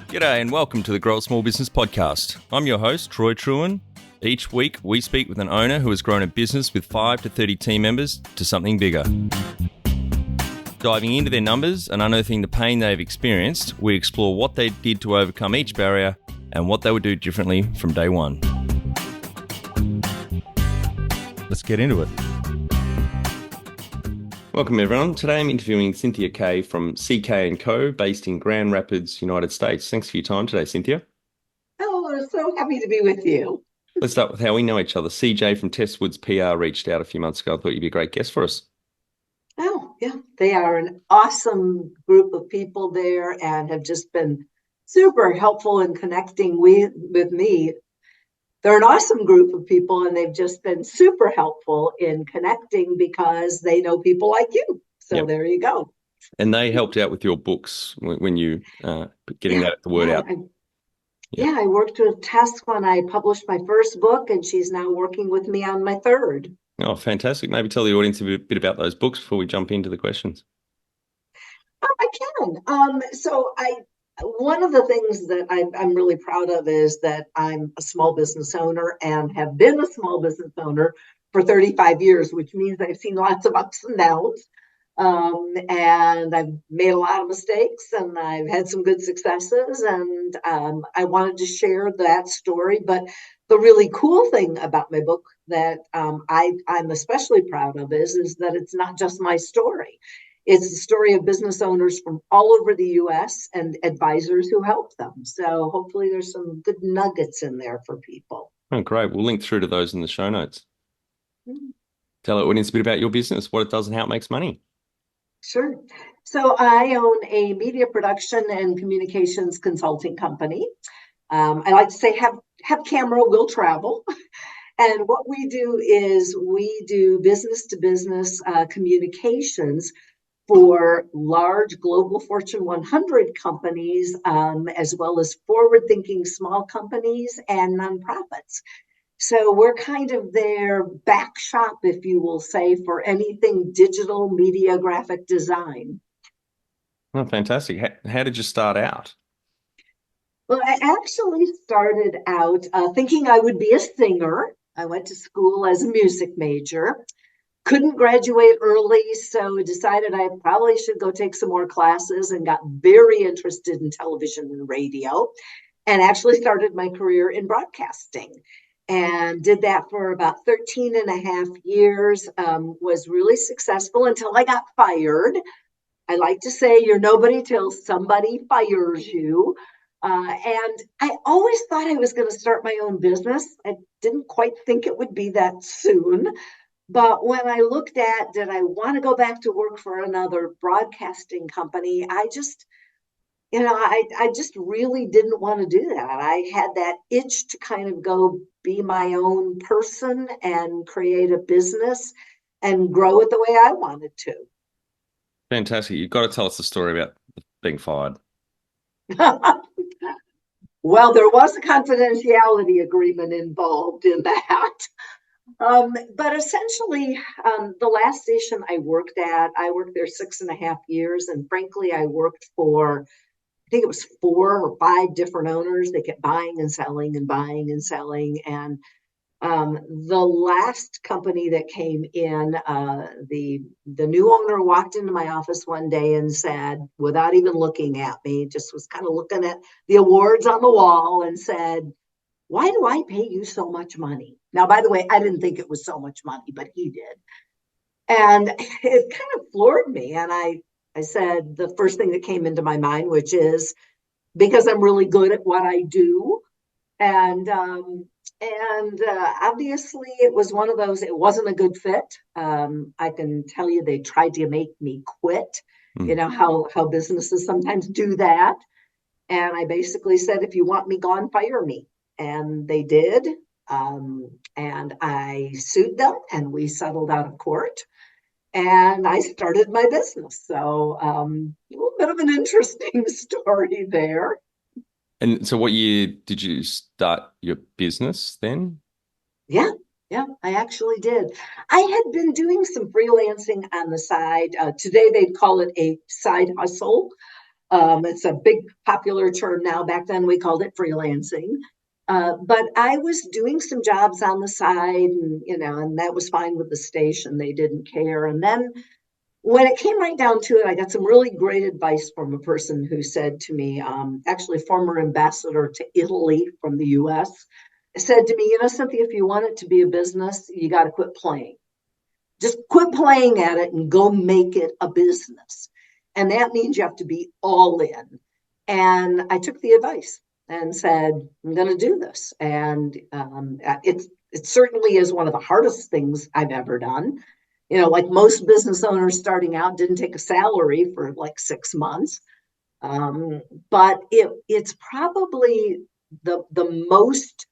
G'day and welcome to the Grow a Small Business Podcast. I'm your host, Troy Truen. Each week, we speak with an owner who has grown a business with 5 to 30 team members to something bigger. Diving into their numbers and unearthing the pain they've experienced, we explore what they did to overcome each barrier and what they would do differently from day one. Let's get into it. Welcome everyone. Today I'm interviewing Cynthia Kay from CK & Co. based in Grand Rapids, United States. Thanks for your time today, Cynthia. Oh, I'm so happy to be with you. Let's start with how we know each other. CJ from Testwoods PR reached out a few months ago. I thought you'd be a great guest for us. Oh, yeah. They are an awesome group of people there and have just been super helpful in connecting with me. They're an awesome group of people and they've just been super helpful in connecting because they know people like you. So There you go. And they helped out with your books when you getting the word out. I worked with Tess when I published my first book, and she's now working with me on my third. Oh, fantastic. Maybe tell the audience a bit about those books before we jump into the questions. I can. One of the things that I'm really proud of is that I'm a small business owner and have been a small business owner for 35 years, which means I've seen lots of ups and downs. And I've made a lot of mistakes and I've had some good successes, and I wanted to share that story. But the really cool thing about my book that I'm especially proud of is that it's not just my story. It's the story of business owners from all over the U.S. and advisors who help them. So hopefully there's some good nuggets in there for people. Oh, great. We'll link through to those in the show notes. Mm-hmm. Tell the audience a bit about your business, what it does and how it makes money. Sure. So I own a media production and communications consulting company. I like to say have camera, will travel. And what we do is we do business to business communications for large global Fortune 100 companies, as well as forward-thinking small companies and nonprofits. So we're kind of their back shop, if you will say, for anything digital media graphic design. Oh, fantastic. How did you start out? Well, I actually started out thinking I would be a singer. I went to school as a music major. Couldn't graduate early, so decided I probably should go take some more classes and got very interested in television and radio and actually started my career in broadcasting and did that for about 13 and a half years, was really successful until I got fired. I like to say you're nobody till somebody fires you. And I always thought I was going to start my own business. I didn't quite think it would be that soon. But when I looked at, did I want to go back to work for another broadcasting company? I just really didn't want to do that. I had that itch to kind of go be my own person and create a business and grow it the way I wanted to. Fantastic. You've got to tell us the story about being fired. Well, there was a confidentiality agreement involved in that. But essentially, the last station I worked there 6.5 years. And frankly, I worked for, I think it was 4 or 5 different owners. They kept buying and selling and buying and selling. And the last company that came in, the new owner walked into my office one day and said, without even looking at me, just was kind of looking at the awards on the wall and said, "Why do I pay you so much money?" Now, by the way, I didn't think it was so much money, but he did. And it kind of floored me. And I said the first thing that came into my mind, which is because I'm really good at what I do. And obviously it was one of those, it wasn't a good fit. I can tell you they tried to make me quit. You know how businesses sometimes do that. And I basically said, if you want me gone, fire me. And they did. And I sued them and we settled out of court. And I started my business. So a little bit of an interesting story there. And so what year did you start your business then? Yeah, I actually did. I had been doing some freelancing on the side. Today they'd call it a side hustle. It's a big popular term now. Back then we called it freelancing. But I was doing some jobs on the side, and that was fine with the station. They didn't care. And then when it came right down to it, I got some really great advice from a person who said to me, actually former ambassador to Italy from the US, said to me, Cynthia, if you want it to be a business, you got to quit playing. Just quit playing at it and go make it a business. And that means you have to be all in. And I took the advice and said, I'm going to do this. And it certainly is one of the hardest things I've ever done. Like most business owners starting out, didn't take a salary for like 6 months. But it's probably the most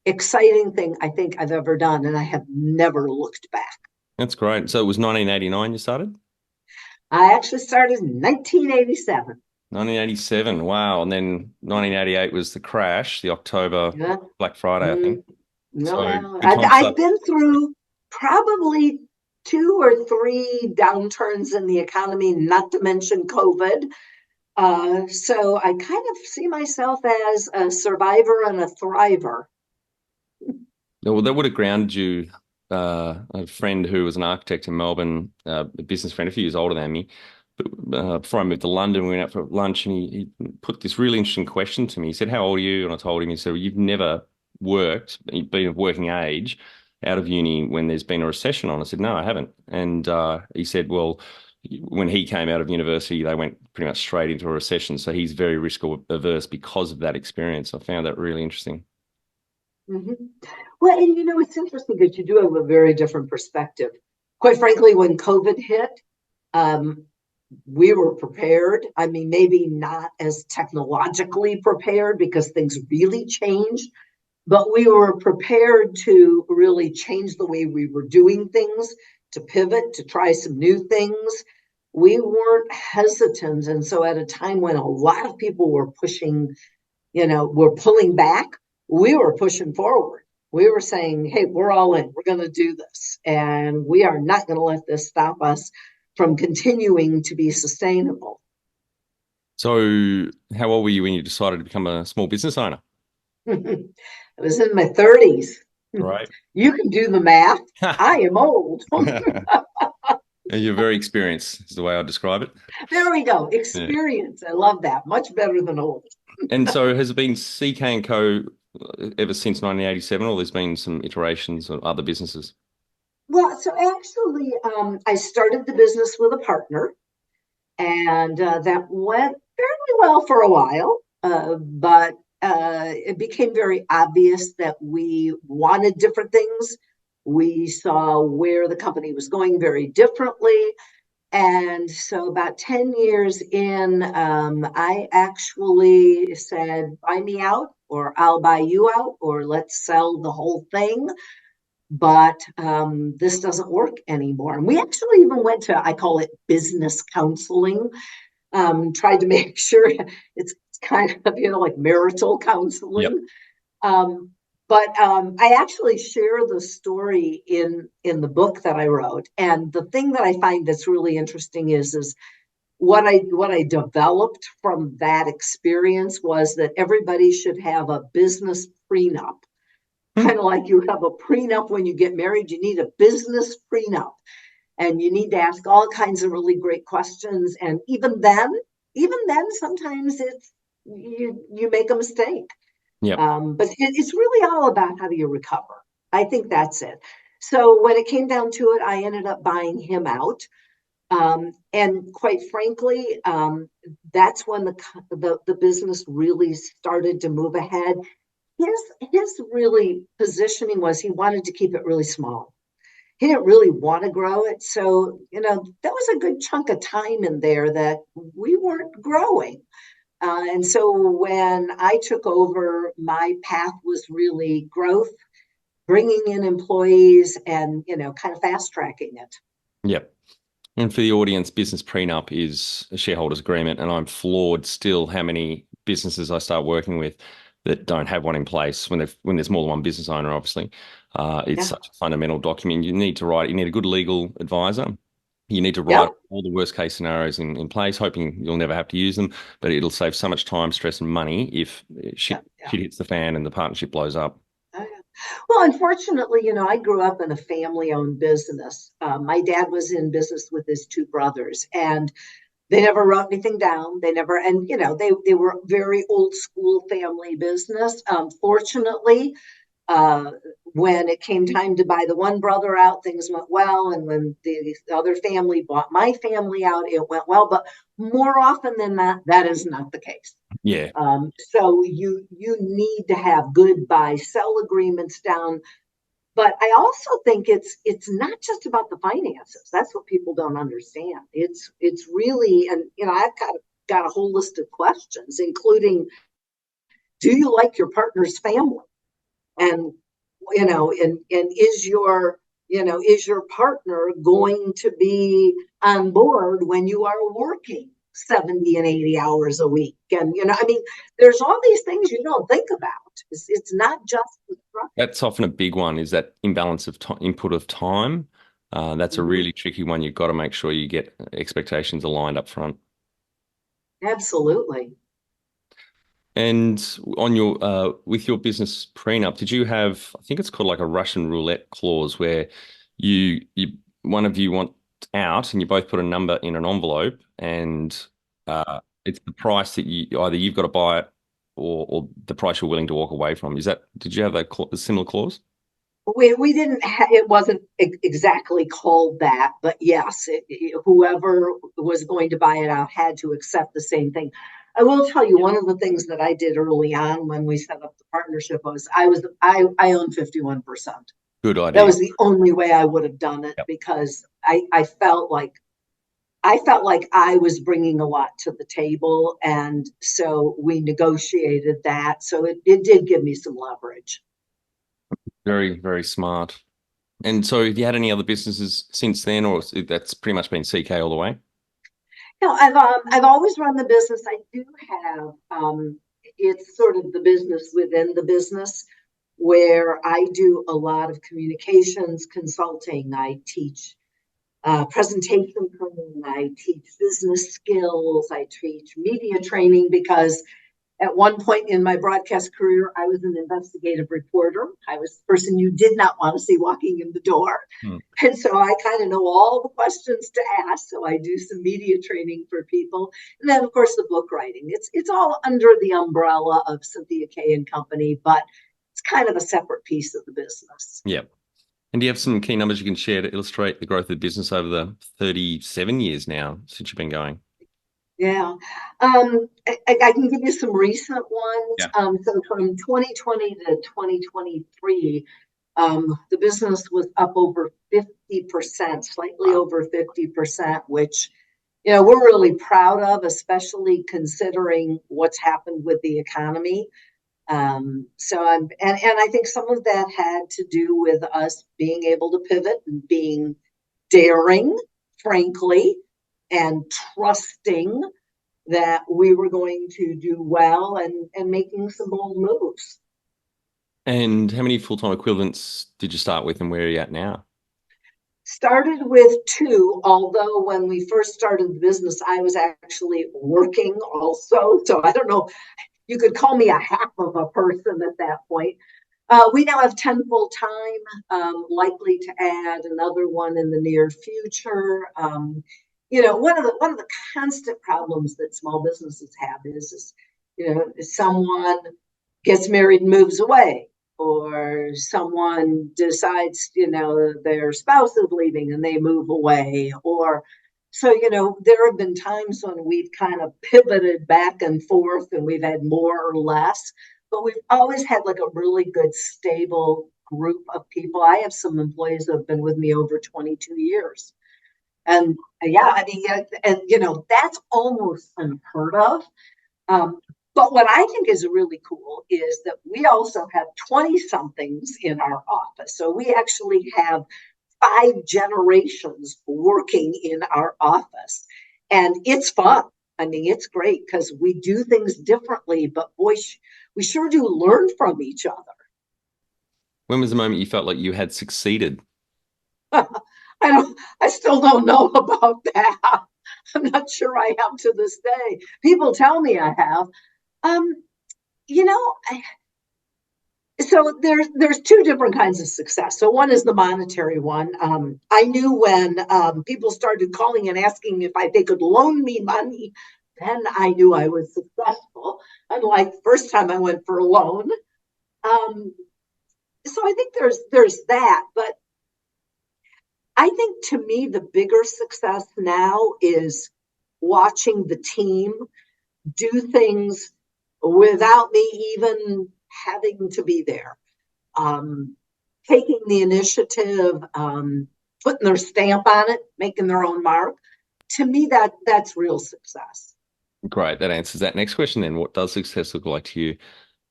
exciting thing I think I've ever done. And I have never looked back. That's great. So it was 1989 you started? I actually started in 1987. 1987. Wow. And then 1988 was the crash, the October Yeah. Black Friday, I think. No, So well, good time to I've start. been through probably 2 or 3 downturns in the economy, not to mention COVID. So I kind of see myself as a survivor and a thriver. Well, that would have grounded you. A friend who was an architect in Melbourne, a business friend, a few years older than me. But before I moved to London, we went out for lunch, and he put this really interesting question to me. He said, "How old are you?" And I told him. He said, well, "You've never worked, you've been of working age, out of uni when there's been a recession on." I said, "No, I haven't." And he said, "Well, when he came out of university, they went pretty much straight into a recession. So he's very risk averse because of that experience." I found that really interesting. Mm-hmm. Well, and it's interesting because you do have a very different perspective. Quite frankly, when COVID hit, um, we were prepared. I mean, maybe not as technologically prepared because things really changed, but we were prepared to really change the way we were doing things, to pivot, to try some new things. We weren't hesitant. And so at a time when a lot of people were pushing, were pulling back, we were pushing forward. We were saying, hey, we're all in. We're going to do this. And we are not going to let this stop us from continuing to be sustainable. So how old were you when you decided to become a small business owner? I was in my 30s. Right. You can do the math. I am old. You're very experienced, is the way I describe it. There we go. Yeah. Experience. I love that. Much better than old. And so has it been CK & Co. ever since 1987, or there's been some iterations of other businesses? Well, so actually, I started the business with a partner, and that went fairly well for a while. But it became very obvious that we wanted different things. We saw where the company was going very differently. And so about 10 years in, I actually said, buy me out, or I'll buy you out, or let's sell the whole thing. But this doesn't work anymore. And we actually even went to, I call it business counseling, tried to make sure it's kind of, like marital Yep. counseling. Um, but I actually share the story in the book that I wrote. And the thing that I find that's really interesting is what I developed from that experience was that everybody should have a business prenup. Kind of like you have a prenup when you get married, you need a business prenup. And you need to ask all kinds of really great questions. And even then, sometimes it's you make a mistake. Yep. But it's really all about how do you recover. I think that's it. So when it came down to it, I ended up buying him out. And quite frankly, that's when the business really started to move ahead. His really positioning was he wanted to keep it really small. He didn't really want to grow it. So, that was a good chunk of time in there that we weren't growing. And so when I took over, my path was really growth, bringing in employees and, kind of fast tracking it. Yep. And for the audience, business prenup is a shareholders agreement, and I'm floored still how many businesses I start working with that don't have one in place when there's more than one business owner, obviously. It's Yeah. such a fundamental document. You need to write it. You need a good legal advisor. You need to write Yep. all the worst case scenarios in place, hoping you'll never have to use them, but it'll save so much time, stress, and money if Yeah. shit hits the fan and the partnership blows up. Yeah. Well, unfortunately, I grew up in a family-owned business. My dad was in business with his two brothers, and they never wrote anything down. They never, and they were very old school family business. Fortunately, uh, when it came time to buy the one brother out, things went well, and when the other family bought my family out, it went well. But more often than not, that is not the case. Yeah, So you need to have good buy sell agreements down. But I also think it's not just about the finances. That's what people don't understand. It's really, and I've got a whole list of questions, including, do you like your partner's family? And and is your partner going to be on board when you are working 70 and 80 hours a week? And I mean, there's all these things you don't think about. It's not just the structure. that's often a big one, is that imbalance of input of time. That's a Mhm. really tricky one. You've got to make sure you get expectations aligned up front. Absolutely. And on your with your business prenup, did you have, I think it's called like a Russian roulette clause where you one of you want out and you both put a number in an envelope and it's the price that you either you've got to buy it or the price you're willing to walk away from. Is that, did you have a similar clause? We didn't it wasn't exactly called that, but yes, whoever was going to buy it out had to accept the same thing. I will tell you, one of the things that I did early on when we set up the partnership was I owned 51%. Good That idea. was the only way I would have done it, Yep. because I felt like I was bringing a lot to the table, and so we negotiated that. So it did give me some leverage. Very, very smart. And so have you had any other businesses since then, or that's pretty much been CK all the way? I've always run the business. I do have it's sort of the business within the business, where I do a lot of communications consulting. I teach presentation training. I teach business skills. I teach media training, because at one point in my broadcast career, I was an investigative reporter. I was the person you did not want to see walking in the door. Hmm. And so I kind of know all the questions to ask. So I do some media training for people. And then, of course, the book writing. It's all under the umbrella of Cynthia Kay and Company, but it's kind of a separate piece of the business. Yeah. And do you have some key numbers you can share to illustrate the growth of the business over the 37 years now since you've been going? Yeah. I can give you some recent ones. Yeah. So from 2020 to 2023, the business was up over 50%, slightly Wow. over 50%, which, we're really proud of, especially considering what's happened with the economy. And I think some of that had to do with us being able to pivot and being daring, frankly, and trusting that we were going to do well, and making some bold moves. And how many full-time equivalents did you start with and where are you at now? Started with two, although when we first started the business, I was actually working also. So I don't know, you could call me a half of a person at that point. We now have 10 full time, likely to add another one in the near future. One of the constant problems that small businesses have is someone gets married and moves away, or someone decides their spouse is leaving and they move away, or so there have been times when we've kind of pivoted back and forth, and we've had more or less, but we've always had like a really good stable group of people. I have some employees that have been with me over 22 years. And yeah, I mean, yeah, and that's almost unheard of. um, but what I think is really cool is that we also have 20 somethings in our office. So we actually have 5 generations working in our office. And it's fun. I mean, it's great because we do things differently, but boy, we sure do learn from each other. When was the moment you felt like you had succeeded? I I still don't know about that. I'm not sure I have to this day. People tell me I have. Um, you know, so there's two different kinds of success. So one is the monetary one. I knew when people started calling and asking if they could loan me money, then I knew I was successful. Unlike the first time I went for a loan. Um, so I think there's that, but I think to me the bigger success now is watching the team do things without me even having to be there. um, Taking the initiative, putting their stamp on it, making their own mark. To me, that's real success. Great. That answers that. Next question then. What does success look like to you?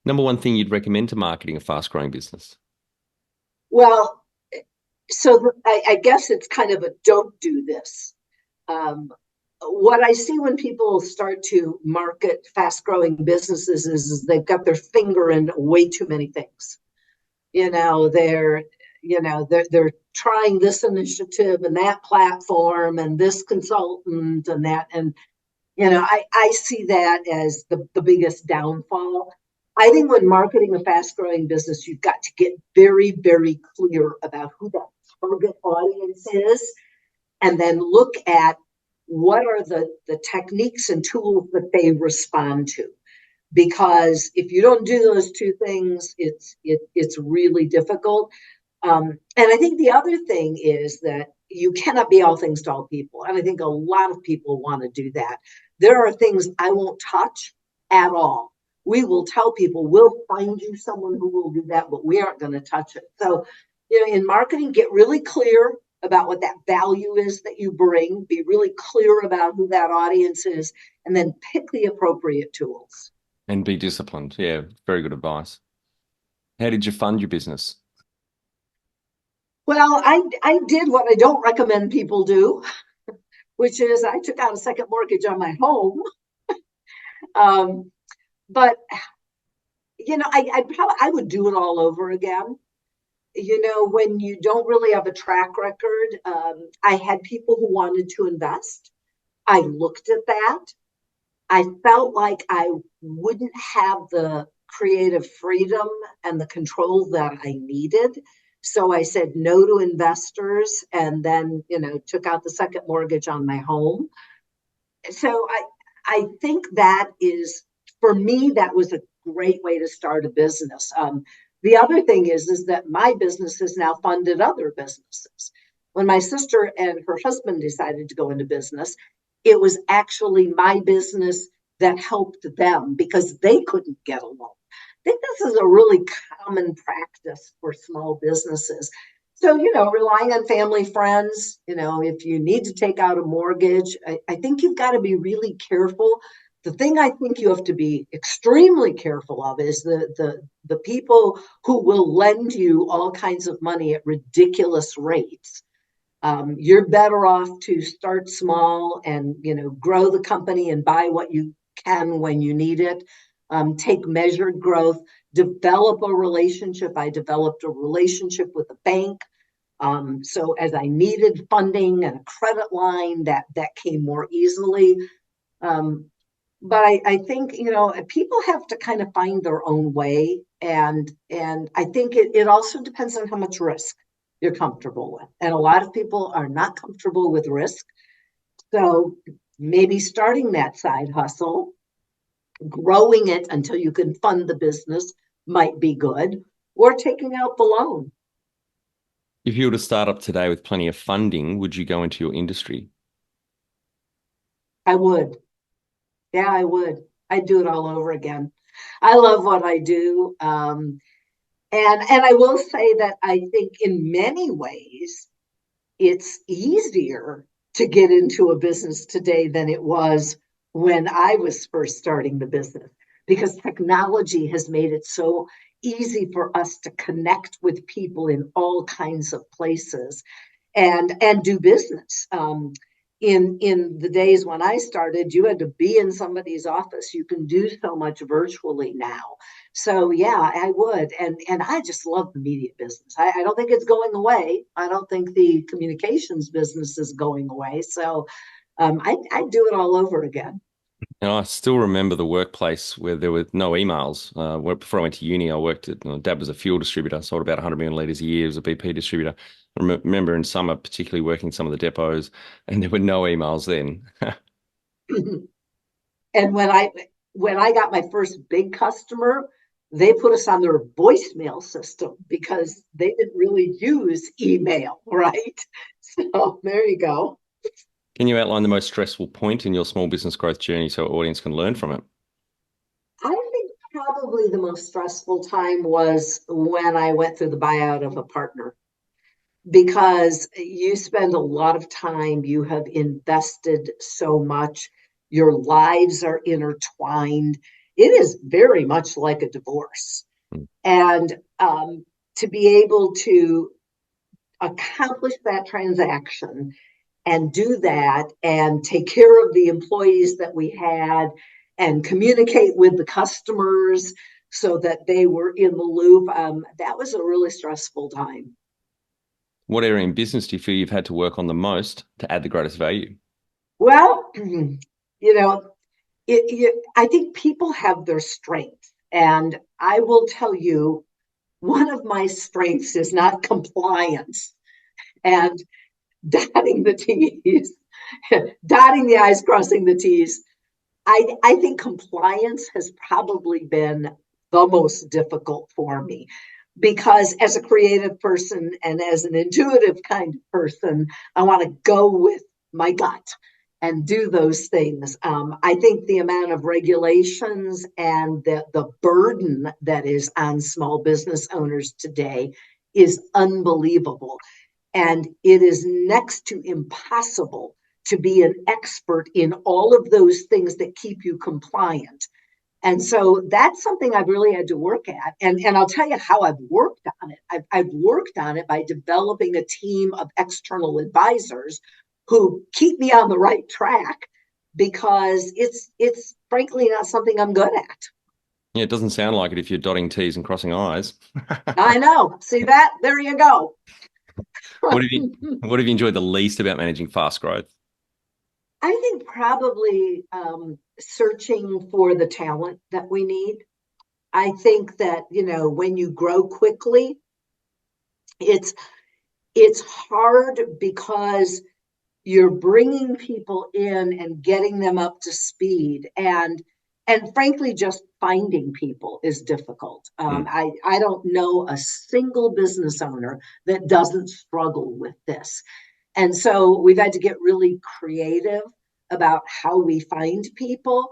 Number one thing you'd recommend to marketing a fast-growing business? Well, so I guess it's kind of a don't do this. Um, what I see when people start to market fast growing businesses is they've got their finger in way too many things. You know, they're trying this initiative and that platform and this consultant and that. And, I see that as the biggest downfall. I think when marketing a fast growing business, you've got to get very, very clear about who that target audience is, and then look at what are the techniques and tools that they respond to. Because if you don't do those two things, it's really difficult. And I think the other thing is that you cannot be all things to all people. And I think a lot of people want to do that. There are things I won't touch at all. We will tell people, we'll find you someone who will do that, but we aren't going to touch it. So, in marketing, get really clear about what that value is that you bring, be really clear about who that audience is, and then pick the appropriate tools. And be disciplined. Yeah, very good advice. How did you fund your business? Well, I did what I don't recommend people do, which is I took out a second mortgage on my home. Um, but I would do it all over again. When you don't really have a track record, I had people who wanted to invest. I looked at that. I felt like I wouldn't have the creative freedom and the control that I needed. So I said no to investors and then, took out the second mortgage on my home. So I think that is, for me, that was a great way to start a business. The other thing is that my business has now funded other businesses. When my sister and her husband decided to go into business, it was actually my business that helped them because they couldn't get a loan. I think this is a really common practice for small businesses. So, relying on family, friends, if you need to take out a mortgage, I think you've got to be really careful. The thing I think you have to be extremely careful of is the people who will lend you all kinds of money at ridiculous rates. You're better off to start small and, grow the company and buy what you can when you need it. Take measured growth, develop a relationship. I developed a relationship with a bank. So as I needed funding and a credit line, that came more easily. But I think, people have to kind of find their own way. And I think it also depends on how much risk you're comfortable with. And a lot of people are not comfortable with risk. So maybe starting that side hustle, growing it until you can fund the business might be good, or taking out the loan. If you were to start up today with plenty of funding, would you go into your industry? I would. Yeah, I would. I'd do it all over again. I love what I do. And I will say that I think in many ways, it's easier to get into a business today than it was when I was first starting the business, because technology has made it so easy for us to connect with people in all kinds of places and do business. In the days when I started, you had to be in somebody's office. You can do so much virtually now. So yeah, I would. And I just love the media business. I don't think it's going away. I don't think the communications business is going away. So I'd do it all over again. And I still remember the workplace where there were no emails. Before I went to uni, I worked at, Dad was a fuel distributor, sold about 100 million litres a year as a BP distributor. Remember in summer, particularly working some of the depots, and there were no emails then. And when I got my first big customer, they put us on their voicemail system because they didn't really use email, right? So there you go. Can you outline the most stressful point in your small business growth journey so our audience can learn from it? I think probably the most stressful time was when I went through the buyout of a partner because you spend a lot of time, you have invested so much, your lives are intertwined. It is very much like a divorce. Mm. And to be able to accomplish that transaction and do that and take care of the employees that we had and communicate with the customers so that they were in the loop, that was a really stressful time. What area in business do you feel you've had to work on the most to add the greatest value? Well, you know, I think people have their strengths. And I will tell you, one of my strengths is not compliance and dotting the T's, dotting the I's, crossing the T's. I think compliance has probably been the most difficult for me because as a creative person and as an intuitive kind of person, I want to go with my gut and do those things. I think the amount of regulations and the burden that is on small business owners today is unbelievable. And it is next to impossible to be an expert in all of those things that keep you compliant. And so that's something I've really had to work at. And I'll tell you how I've worked on it. I've worked on it by developing a team of external advisors who keep me on the right track because it's frankly not something I'm good at. Yeah, it doesn't sound like it if you're dotting T's and crossing I's. I know. See that? There you go. What have you what have you enjoyed the least about managing fast growth? I think probably searching for the talent that we need. I think that, when you grow quickly, it's it's hard because you're bringing people in and getting them up to speed and frankly just finding people is difficult. Mm. I don't know a single business owner that doesn't struggle with this. And so we've had to get really creative about how we find people.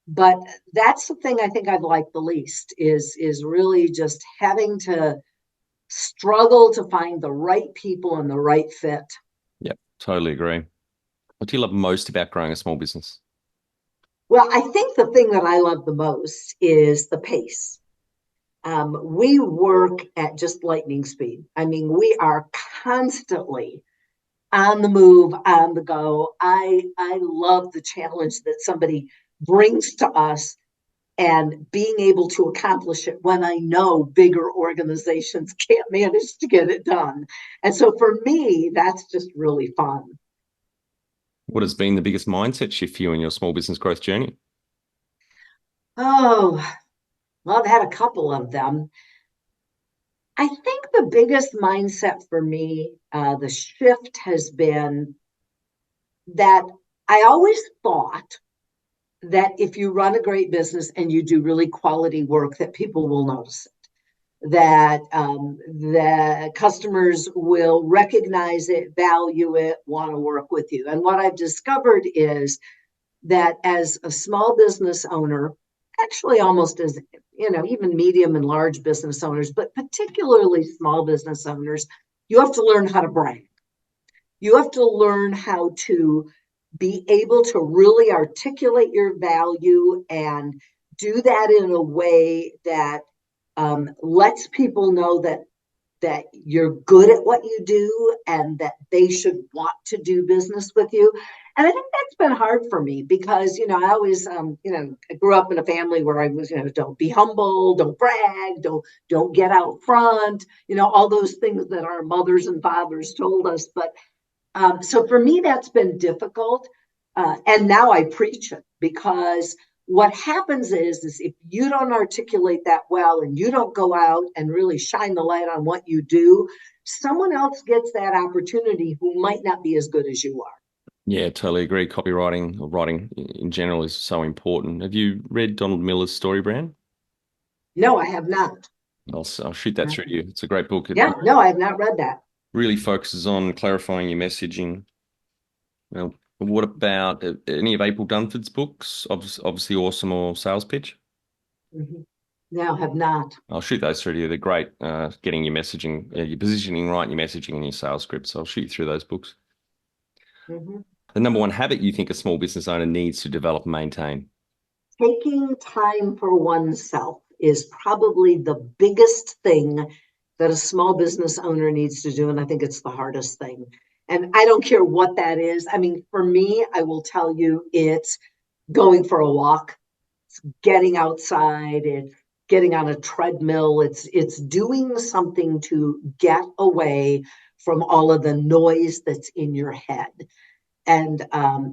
But that's the thing I think I've liked the least is really just having to struggle to find the right people and the right fit. Yep, totally agree. What do you love most about growing a small business? Well, I think the thing that I love the most is the pace. We work at just lightning speed. I mean, we are constantly on the move, on the go. I love the challenge that somebody brings to us and being able to accomplish it when I know bigger organizations can't manage to get it done. And so for me, that's just really fun. What has been the biggest mindset shift for you in your small business growth journey? Oh, well, I've had a couple of them. I think the biggest mindset for me, the shift has been that I always thought that if you run a great business and you do really quality work, that people will notice it, that the customers will recognize it, value it, want to work with you. And what I've discovered is that as a small business owner, actually almost as even medium and large business owners, but particularly small business owners, you have to learn how to brag. You have to learn how to be able to really articulate your value and do that in a way that lets people know that that you're good at what you do and that they should want to do business with you. And I think that's been hard for me because, I always, I grew up in a family where I was, don't be humble, don't brag, don't get out front, all those things that our mothers and fathers told us. But so for me, that's been difficult. And now I preach it because what happens is if you don't articulate that well and you don't go out and really shine the light on what you do, someone else gets that opportunity who might not be as good as you are. Yeah, totally agree. Copywriting or writing in general is so important. Have you read Donald Miller's Story Brand? No, I have not. I'll shoot that through to you. It's a great book. It Yeah, no, I have not read that. really focuses on clarifying your messaging. Well, what about any of April Dunford's books? Obviously, Awesome or Sales Pitch. Mm-hmm. No, have not. I'll shoot those through to you. They're great, getting your messaging, your positioning right, your messaging, and your sales script. So I'll shoot you through those books. Mm-hmm. The number one habit you think a small business owner needs to develop and maintain? Taking time for oneself is probably the biggest thing that a small business owner needs to do. And I think it's the hardest thing. And I don't care what that is. I mean, for me, I will tell you it's going for a walk, it's getting outside, it's getting on a treadmill, it's doing something to get away from all of the noise that's in your head. And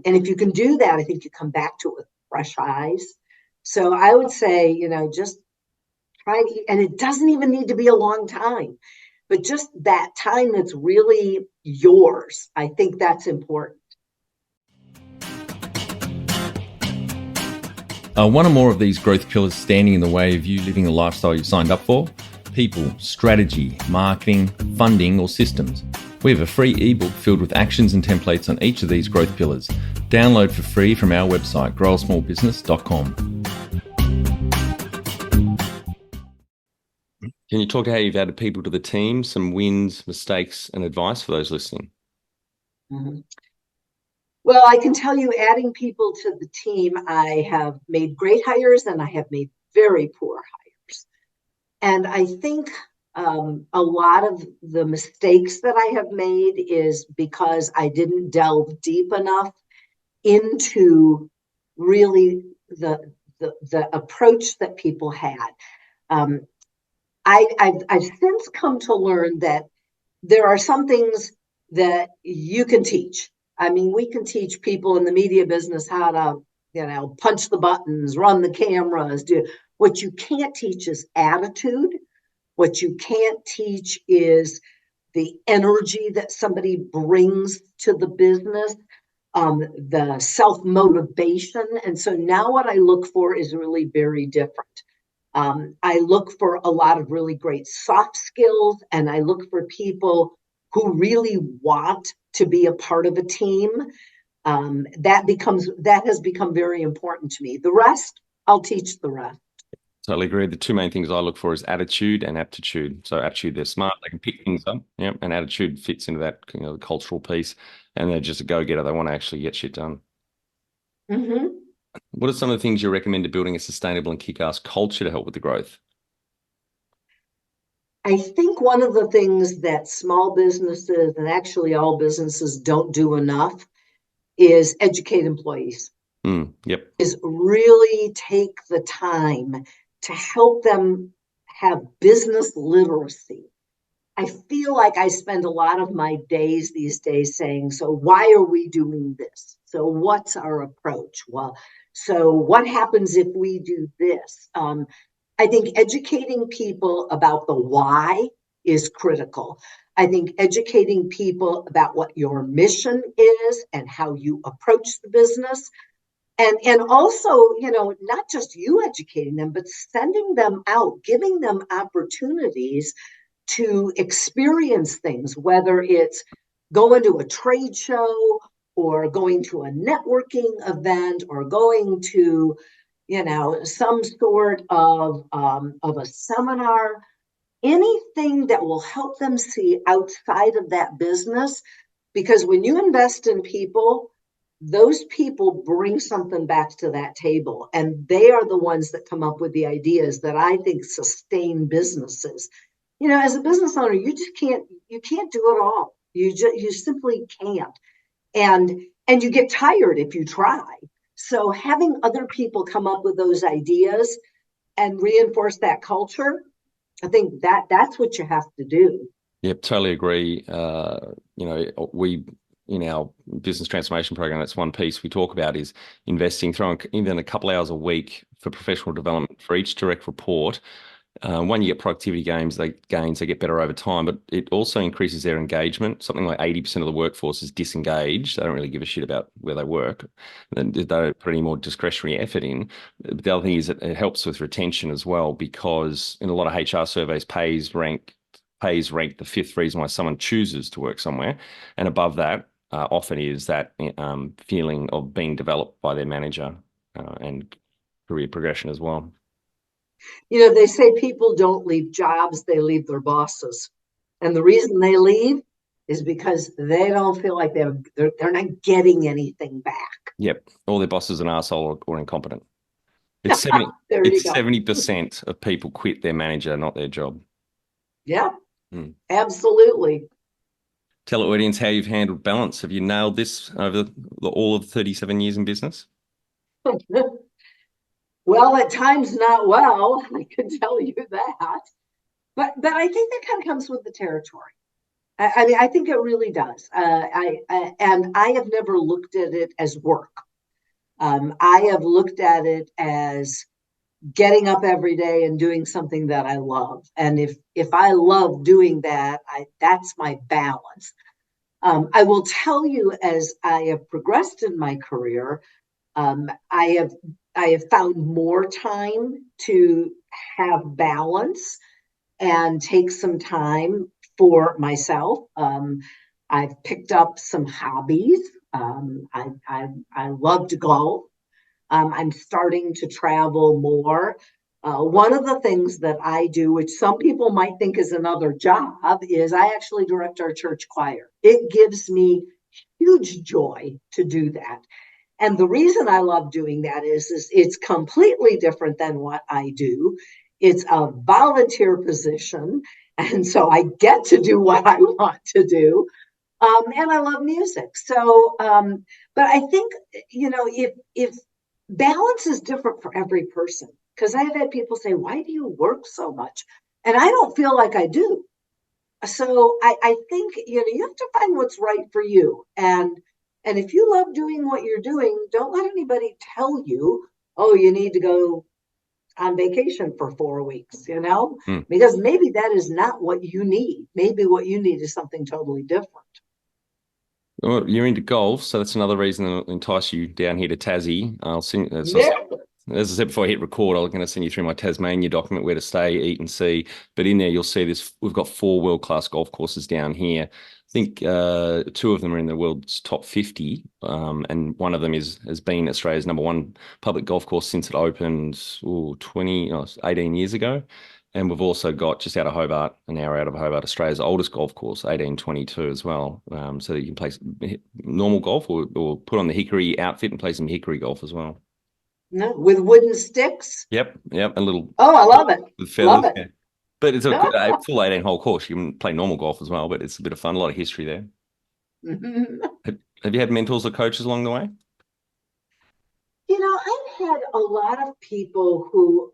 if you can do that, I think you come back to it with fresh eyes. So I would say, just try to, and it doesn't even need to be a long time, but just that time that's really yours. I think that's important. One or more of these growth pillars standing in the way of you living the lifestyle you've signed up for? People, strategy, marketing, funding, or systems. We have a free ebook filled with actions and templates on each of these growth pillars. Download for free from our website, growasmallbusiness.com. Can you talk how you've added people to the team, some wins, mistakes, and advice for those listening? Mm-hmm. Well, I can tell you, adding people to the team, I have made great hires and I have made very poor hires. And I think a lot of the mistakes that I have made is because I didn't delve deep enough into really the approach that people had. I've since come to learn that there are some things that you can teach. I mean, we can teach people in the media business how to, punch the buttons, run the cameras, do. What you can't teach is attitude. What you can't teach is the energy that somebody brings to the business, the self-motivation. And so now what I look for is really very different. I look for a lot of really great soft skills, and I look for people who really want to be a part of a team. That has become very important to me. The rest, I'll teach the rest. Totally agree. The two main things I look for is attitude and aptitude. So aptitude, they're smart, they can pick things up. Yeah, and attitude fits into that, the cultural piece, and they're just a go-getter. They want to actually get shit done. Mm-hmm. What are some of the things you recommend to building a sustainable and kick-ass culture to help with the growth? I think one of the things that small businesses and actually all businesses don't do enough is educate employees. Yep. Is really take the time to help them have business literacy. I feel like I spend a lot of my days these days saying, so why are we doing this? So what's our approach? Well, so what happens if we do this? I think educating people about the why is critical. I think educating people about what your mission is and how you approach the business. And also, not just you educating them, but sending them out, giving them opportunities to experience things, whether it's going to a trade show or going to a networking event or going to, some sort of a seminar, anything that will help them see outside of that business. Because when you invest in people, those people bring something back to that table, and they are the ones that come up with the ideas that I think sustain businesses. As a business owner, you can't do it all. You simply can't. And you get tired if you try. So having other people come up with those ideas and reinforce that culture, I think that's what you have to do. Yep, totally agree. We in our business transformation program, that's one piece we talk about is investing, throwing even a couple hours a week for professional development for each direct report. One, you get productivity gains, they get better over time, but it also increases their engagement. Something like 80% of the workforce is disengaged. They don't really give a shit about where they work. They don't put any more discretionary effort in. But the other thing is that it helps with retention as well, because in a lot of HR surveys, pays rank the fifth reason why someone chooses to work somewhere. And above that, often is that feeling of being developed by their manager and career progression as well. They say people don't leave jobs, they leave their bosses. And the reason they leave is because they don't feel like they're not getting anything back. Yep. All their bosses an asshole or incompetent. It's 70, There you it's go. 70% of people quit their manager, not their job. Yeah, Hmm. absolutely. Tell the audience how you've handled balance. Have you nailed this over all of 37 years in business? Well, at times not well, I can tell you that. But I think that kind of comes with the territory. I mean, I think it really does. And I have never looked at it as work. I have looked at it as getting up every day and doing something that I love. And if I love doing that, that's my balance. I will tell you, as I have progressed in my career, um, I have I have found more time to have balance and take some time for myself. I've picked up some hobbies. I love to golf. I'm starting to travel more. One of the things that I do, which some people might think is another job, is I actually direct our church choir. It gives me huge joy to do that. And the reason I love doing that is it's completely different than what I do. It's a volunteer position. And so I get to do what I want to do. And I love music. But I think, if balance is different for every person, because I've had people say, why do you work so much? And I don't feel like I do. So I think, you have to find what's right for you. And if you love doing what you're doing, don't let anybody tell you, oh, you need to go on vacation for 4 weeks, Hmm. because maybe that is not what you need. Maybe what you need is something totally different. Well, you're into golf, so that's another reason to entice you down here to Tassie. I'll send, Yeah. as I said before I hit record, I'm going to send you through my Tasmania document where to stay, eat, and see. But in there, you'll see this. We've got 4 world-class golf courses down here. I think 2 of them are in the world's top 50, and one of them has been Australia's #1 public golf course since it opened 18 years ago. And we've also got just out of Hobart, an hour out of Hobart, Australia's oldest golf course, 1822 as well. So that you can play normal golf or put on the hickory outfit and play some hickory golf as well. No, with wooden sticks. Yep, a little Oh, I love it. with Love feathers. it. Yeah. But it's a full 18-hole course. You can play normal golf as well, but it's a bit of fun, a lot of history there. Have you had mentors or coaches along the way? I've had a lot of people who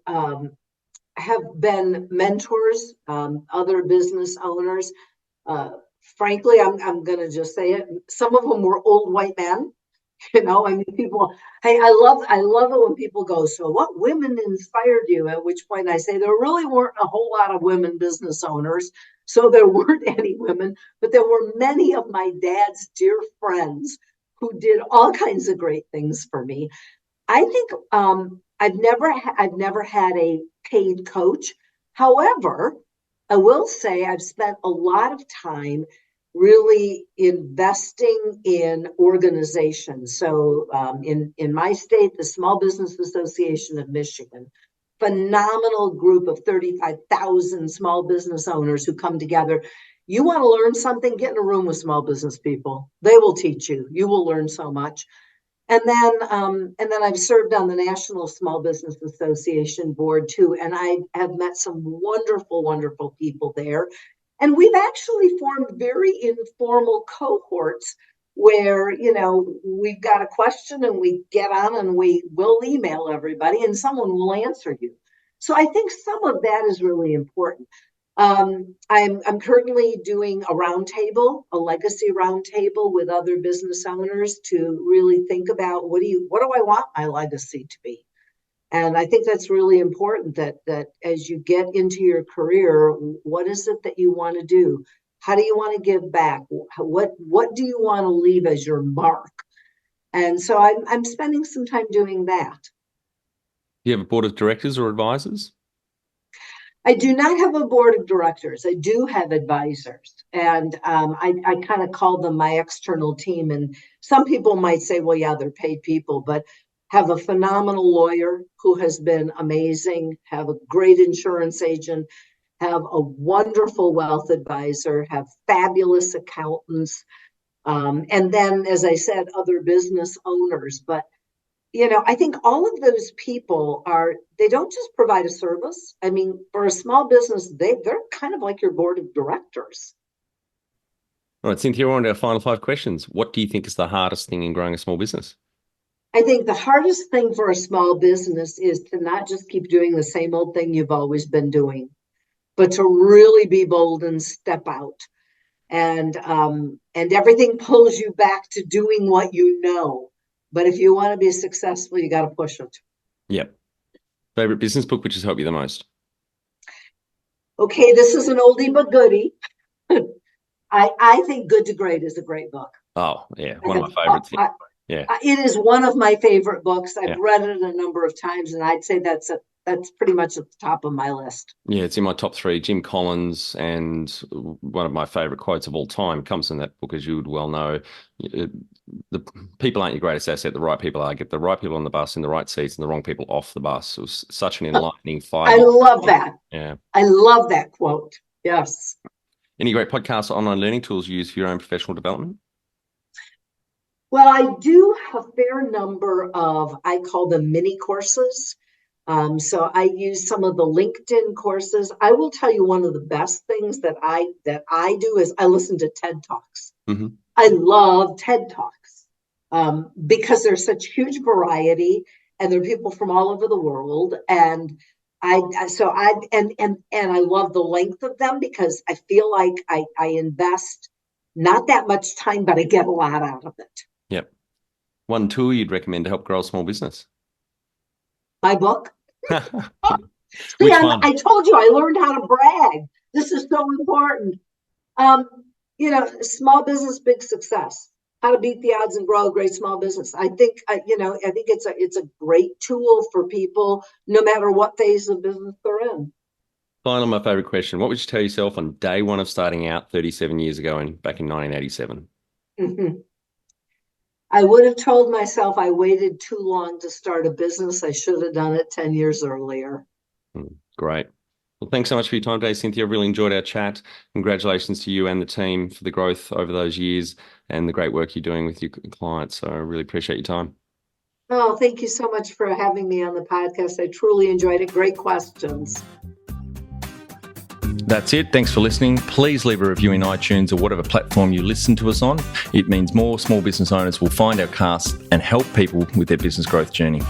have been mentors, other business owners. Uh, Frankly, I'm going to just say it. Some of them were old white men. I mean, people. Hey, I love it when people go, so what women inspired you? At which point I say there really weren't a whole lot of women business owners, so there weren't any women, but there were many of my dad's dear friends who did all kinds of great things for me. I think I've never had a paid coach. However, I will say I've spent a lot of time really investing in organizations. So in my state, the Small Business Association of Michigan, phenomenal group of 35,000 small business owners who come together. You want to learn something? Get in a room with small business people. They will teach you. You will learn so much. And then I've served on the National Small Business Association board too, and I have met some wonderful, wonderful people there. And we've actually formed very informal cohorts where, we've got a question and we get on and we will email everybody and someone will answer you. So I think some of that is really important. I'm currently doing a roundtable, a legacy roundtable with other business owners to really think about what do I want my legacy to be? And I think that's really important that as you get into your career, what is it that you want to do? How do you want to give back? What do you want to leave as your mark? And so I'm spending some time doing that. Do you have a board of directors or advisors? I do not have a board of directors. I do have advisors, and I kind of call them my external team. And some people might say, well, yeah, they're paid people, but have a phenomenal lawyer who has been amazing, have a great insurance agent, have a wonderful wealth advisor, have fabulous accountants, and then, as I said, other business owners. But I think all of those people they don't just provide a service. I mean, for a small business, they're kind of like your board of directors. All right, Cynthia, we're on to our final 5 questions. What do you think is the hardest thing in growing a small business? I think the hardest thing for a small business is to not just keep doing the same old thing you've always been doing, but to really be bold and step out. And everything pulls you back to doing what you know. But if you want to be successful, you got to push it. Yep. Favorite business book which has helped you the most? Okay, this is an oldie but goodie. I think Good to Great is a great book. Oh, yeah. One of my favorites. Yeah. It is one of my favorite books. I've read it a number of times, and I'd say that's pretty much at the top of my list. Yeah, it's in my top 3. Jim Collins, and one of my favorite quotes of all time comes in that book, as you would well know. The people aren't your greatest asset. The right people are. Get the right people on the bus in the right seats and the wrong people off the bus. It was such an enlightening fight. I love that. Yeah. I love that quote. Yes. Any great podcasts or online learning tools you use for your own professional development? Well, I do a fair number of, I call them mini courses. So I use some of the LinkedIn courses. I will tell you one of the best things that I do is I listen to TED Talks. Mm-hmm. I love TED Talks because there's such huge variety, and there are people from all over the world. And I love the length of them because I feel like I invest not that much time, but I get a lot out of it. Yep. One tool you'd recommend to help grow a small business? My book. Which one? I told you I learned how to brag. This is so important. Small business, big success. How to beat the odds and grow a great small business. I think it's a great tool for people, no matter what phase of business they're in. Finally, my favorite question: what would you tell yourself on day one of starting out 37 years ago back in 1987? Mm-hmm. I would have told myself I waited too long to start a business. I should have done it 10 years earlier. Great. Well, thanks so much for your time today, Cynthia. I've really enjoyed our chat. Congratulations to you and the team for the growth over those years and the great work you're doing with your clients. So I really appreciate your time. Oh, thank you so much for having me on the podcast. I truly enjoyed it. Great questions. That's it. Thanks for listening. Please leave a review in iTunes or whatever platform you listen to us on. It means more small business owners will find our cast and help people with their business growth journey.